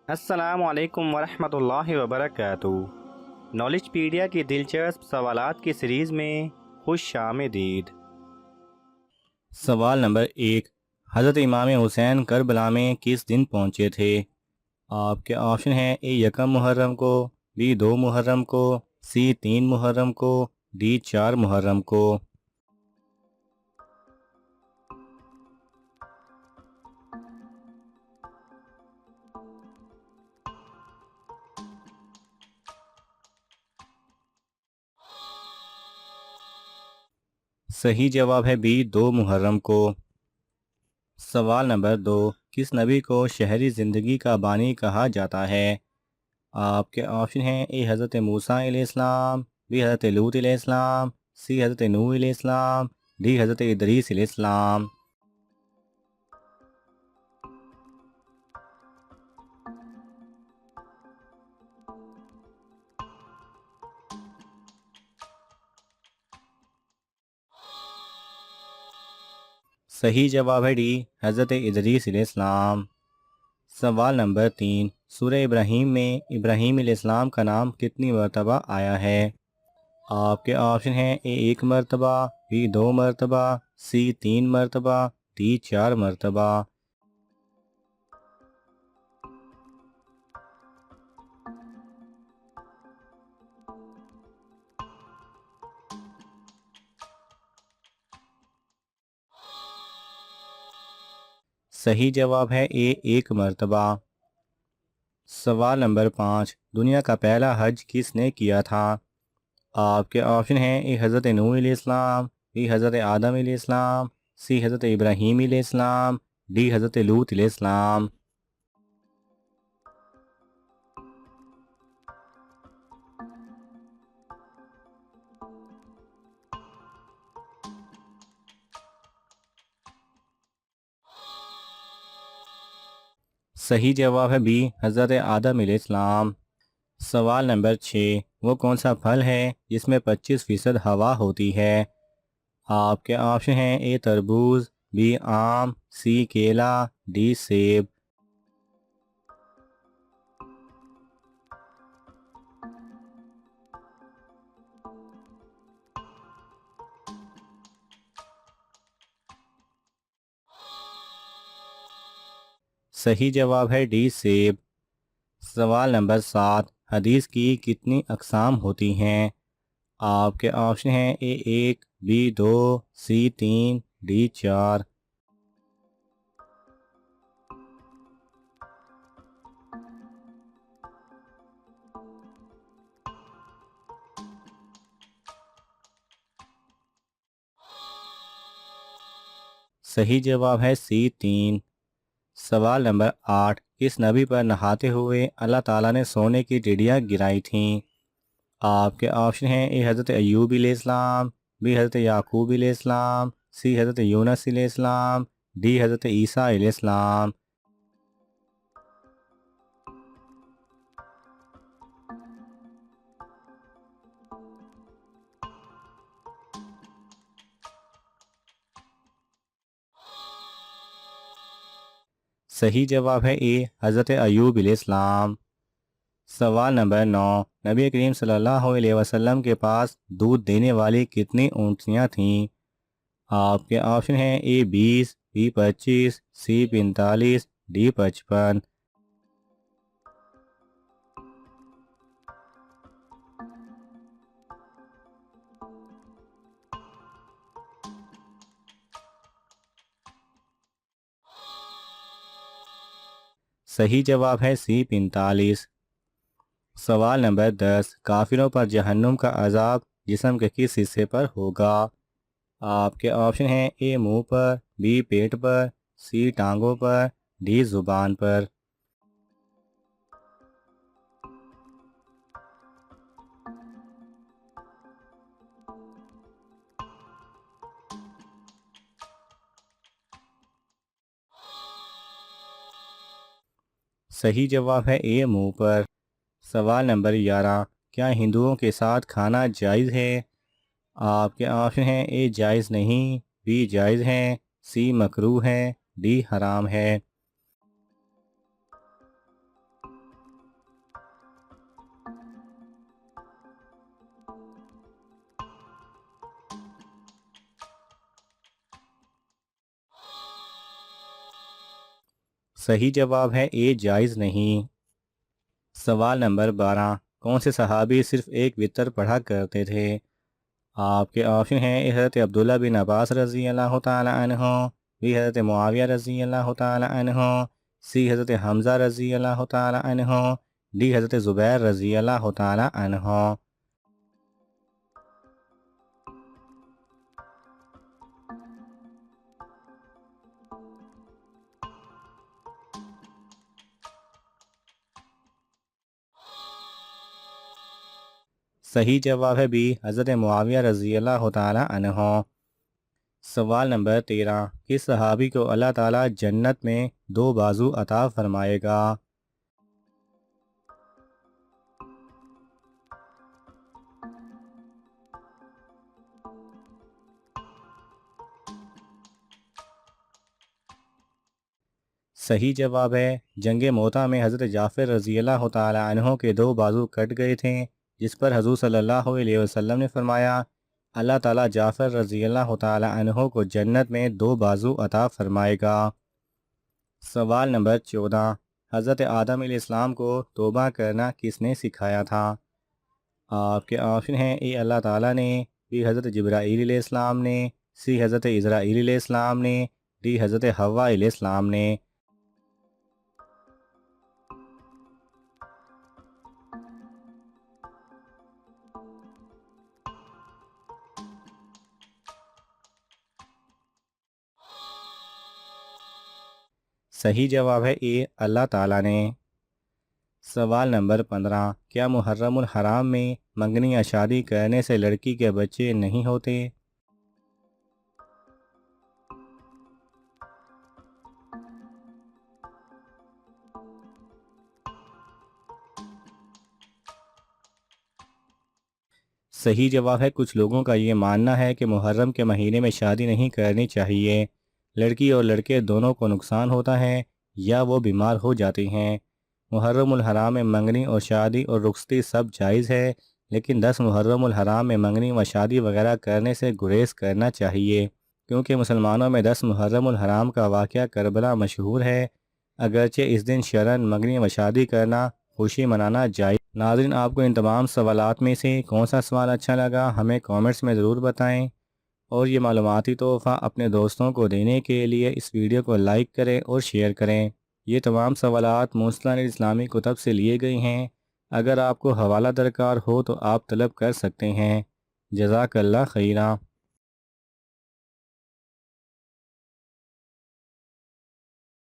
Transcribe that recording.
السلام علیکم ورحمۃ اللہ وبرکاتہ۔ نالج پیڈیا کی دلچسپ سوالات کی سیریز میں خوش آمدید۔ سوال نمبر 1، حضرت امام حسین کربلا میں کس دن پہنچے تھے؟ آپ کے آپشن ہیں: اے یکم محرم کو، بی 2 محرم کو، سی 3 محرم کو، ڈی 4 محرم کو۔ صحیح جواب ہے بی 2 محرم کو۔ سوال نمبر 2، کس نبی کو شہری زندگی کا بانی کہا جاتا ہے؟ آپ کے آپشن ہیں: اے حضرت موسیٰ علیہ السلام، بی حضرت لوط علیہ السلام، سی حضرت نوح علیہ السلام، ڈی حضرت ادریس علیہ السلام۔ صحیح جواب ہے ڈی حضرت ادریس علیہ السلام۔ سوال نمبر 3، سورہ ابراہیم میں ابراہیم علیہ السلام کا نام کتنی مرتبہ آیا ہے؟ آپ کے آپشن ہیں: اے 1 مرتبہ، بی 2 مرتبہ، سی 3 مرتبہ، ڈی 4 مرتبہ۔ صحیح جواب ہے اے 1 مرتبہ۔ سوال نمبر 5، دنیا کا پہلا حج کس نے کیا تھا؟ آپ کے آپشن ہیں: اے حضرت نوح علیہ السلام، بی حضرت آدم علیہ السلام، سی حضرت ابراہیم علیہ السلام، ڈی حضرت لوط علیہ السلام۔ صحیح جواب ہے بی حضرت آدم علیہ السلام۔ سوال نمبر 6، وہ کون سا پھل ہے جس میں 25% ہوا ہوتی ہے؟ آپ کے آپشن ہیں: اے تربوز، بی آم، سی کیلا، ڈی سیب۔ صحیح جواب ہے ڈی سیب۔ سوال نمبر 7، حدیث کی کتنی اقسام ہوتی ہیں؟ آپ کے آپشن ہیں: اے 1، بی 2، سی 3، ڈی 4۔ صحیح جواب ہے سی 3۔ سوال نمبر 8، کس نبی پر نہاتے ہوئے اللہ تعالیٰ نے سونے کی ٹڈیاں گرائی تھیں؟ آپ کے آپشن ہیں: اے حضرت ایوب علیہ السلام، بی حضرت یعقوب علیہ السلام، سی حضرت یونس علیہ السلام، ڈی حضرت عیسیٰ علیہ السلام۔ صحیح جواب ہے اے حضرت ایوب علیہ السلام۔ سوال نمبر 9، نبی کریم صلی اللہ علیہ وسلم کے پاس دودھ دینے والی کتنی اونٹنیاں تھیں؟ آپ کے آپشن ہیں: اے 20، بی 25، سی 45، ڈی 55۔ صحیح جواب ہے سی 45۔ سوال نمبر 10، کافروں پر جہنم کا عذاب جسم کے کس حصے پر ہوگا؟ آپ کے آپشن ہیں: اے منہ پر، بی پیٹ پر، سی ٹانگوں پر، ڈی زبان پر۔ صحیح جواب ہے اے منہ پر۔ سوال نمبر 11، کیا ہندوؤں کے ساتھ کھانا جائز ہے؟ آپ کے آپشن ہیں: اے جائز نہیں، بی جائز ہے، سی مکروہ ہے، ڈی حرام ہے۔ صحیح جواب ہے اے جائز نہیں۔ سوال نمبر 12، کون سے صحابی صرف ایک وطر پڑھا کرتے تھے؟ آپ کے آپشن ہیں حضرت عبداللہ بن عباس رضی اللہ تعالی عنہ، بی حضرت معاویہ رضی اللہ تعالی عنہ، سی حضرت حمزہ رضی اللہ تعالی عنہ، ڈی حضرت زبیر رضی اللہ تعالی عنہ۔ صحیح جواب ہے بی حضرت معاویہ رضی اللہ تعالی عنہ۔ سوال نمبر 13، کس صحابی کو اللہ تعالیٰ جنت میں 2 بازو عطا فرمائے گا؟ صحیح جواب ہے جنگ موتا میں حضرت جعفر رضی اللہ تعالی عنہ کے 2 بازو کٹ گئے تھے، جس پر حضور صلی اللہ علیہ وسلم نے فرمایا اللہ تعالیٰ جعفر رضی اللہ تعالی عنہ کو جنت میں 2 بازو عطا فرمائے گا۔ سوال نمبر 14، حضرت آدم علیہ السلام کو توبہ کرنا کس نے سکھایا تھا؟ آپ کے آپشن ہیں اے اللہ تعالیٰ نے، بی حضرت جبرائیل علیہ السلام نے، سی حضرت اسرائیل علیہ السلام نے، ڈی حضرت حوا علیہ السلام نے۔ صحیح جواب ہے اے اللہ تعالیٰ نے۔ سوال نمبر 15، کیا محرم الحرام میں منگنی یا شادی کرنے سے لڑکی کے بچے نہیں ہوتے؟ صحیح جواب ہے کچھ لوگوں کا یہ ماننا ہے کہ محرم کے مہینے میں شادی نہیں کرنی چاہیے، لڑکی اور لڑکے دونوں کو نقصان ہوتا ہے یا وہ بیمار ہو جاتے ہیں۔ محرم الحرام میں منگنی اور شادی اور رخصتی سب جائز ہے، لیکن 10 محرم الحرام میں منگنی و شادی وغیرہ کرنے سے گریز کرنا چاہیے، کیونکہ مسلمانوں میں 10 محرم الحرام کا واقعہ کربلا مشہور ہے، اگرچہ اس دن شرعاً منگنی و شادی کرنا، خوشی منانا جائز۔ ناظرین، آپ کو ان تمام سوالات میں سے کون سا سوال اچھا لگا ہمیں کامنٹس میں ضرور بتائیں، اور یہ معلوماتی تحفہ اپنے دوستوں کو دینے کے لیے اس ویڈیو کو لائک کریں اور شیئر کریں۔ یہ تمام سوالات مستند اسلامی کتب سے لیے گئے ہیں، اگر آپ کو حوالہ درکار ہو تو آپ طلب کر سکتے ہیں۔ جزاک اللہ خیرہ۔